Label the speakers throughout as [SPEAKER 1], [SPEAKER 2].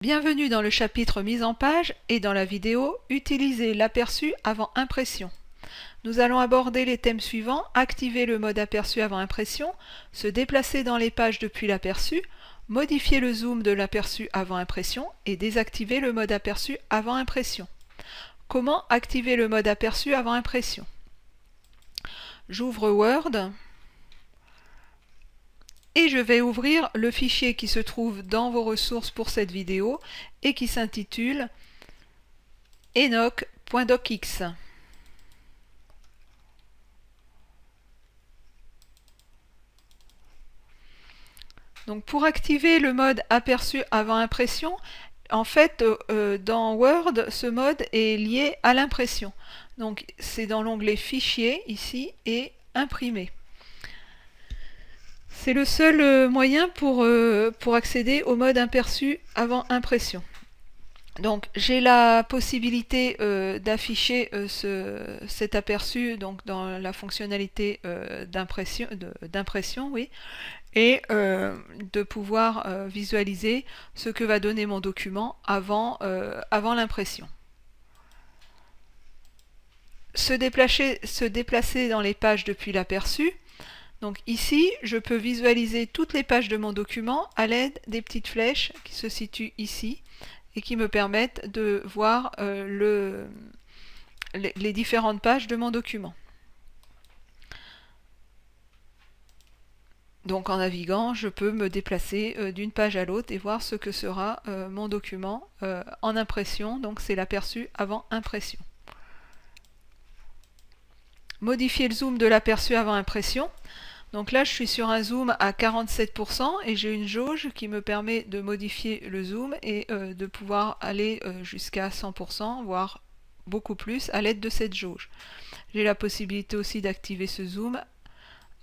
[SPEAKER 1] Bienvenue dans le chapitre mise en page et dans la vidéo Utiliser l'aperçu avant impression. Nous allons aborder les thèmes suivants: activer le mode aperçu avant impression, se déplacer dans les pages depuis l'aperçu, modifier le zoom de l'aperçu avant impression et désactiver le mode aperçu avant impression. Comment activer le mode aperçu avant impression? J'ouvre Word et je vais ouvrir le fichier qui se trouve dans vos ressources pour cette vidéo et qui s'intitule enoch.docx. Donc pour activer le mode aperçu avant impression, en fait dans Word, ce mode est lié à l'impression. Donc c'est dans l'onglet Fichier ici et Imprimer. C'est le seul moyen pour accéder au mode aperçu avant impression. Donc j'ai la possibilité d'afficher cet aperçu donc dans la fonctionnalité d'impression, oui, et de pouvoir visualiser ce que va donner mon document avant l'impression. Se déplacer dans les pages depuis l'aperçu. Donc ici, je peux visualiser toutes les pages de mon document à l'aide des petites flèches qui se situent ici et qui me permettent de voir les différentes pages de mon document. Donc en naviguant, je peux me déplacer d'une page à l'autre et voir ce que sera mon document en impression. Donc c'est l'aperçu avant impression. Modifier le zoom de l'aperçu avant impression. Donc là, je suis sur un zoom à 47% et j'ai une jauge qui me permet de modifier le zoom et de pouvoir aller jusqu'à 100%, voire beaucoup plus à l'aide de cette jauge. J'ai la possibilité aussi d'activer ce zoom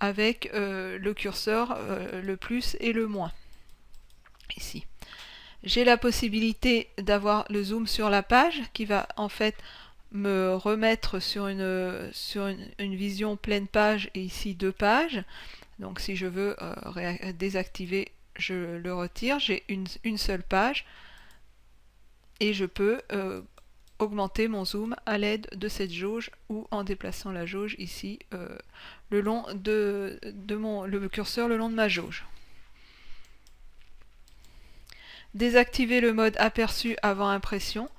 [SPEAKER 1] avec le curseur, le plus et le moins, ici. J'ai la possibilité d'avoir le zoom sur la page qui va en fait me remettre sur une vision pleine page et ici deux pages. Donc si je veux désactiver, je le retire. J'ai une seule page et je peux augmenter mon zoom à l'aide de cette jauge ou en déplaçant la jauge ici le long le curseur le long de ma jauge. Désactiver le mode aperçu avant impression.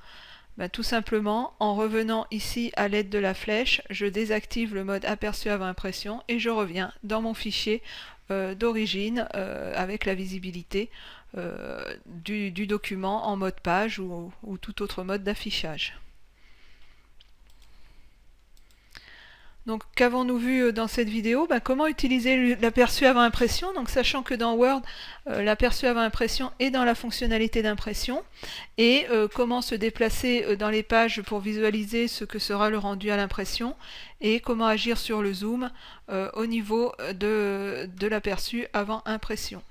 [SPEAKER 1] Tout simplement, en revenant ici à l'aide de la flèche, je désactive le mode aperçu avant impression et je reviens dans mon fichier d'origine avec la visibilité du document en mode page ou tout autre mode d'affichage. Donc qu'avons-nous vu dans cette vidéo? Comment utiliser l'aperçu avant impression, donc sachant que dans Word, l'aperçu avant impression est dans la fonctionnalité d'impression, et comment se déplacer dans les pages pour visualiser ce que sera le rendu à l'impression, et comment agir sur le zoom au niveau de l'aperçu avant impression.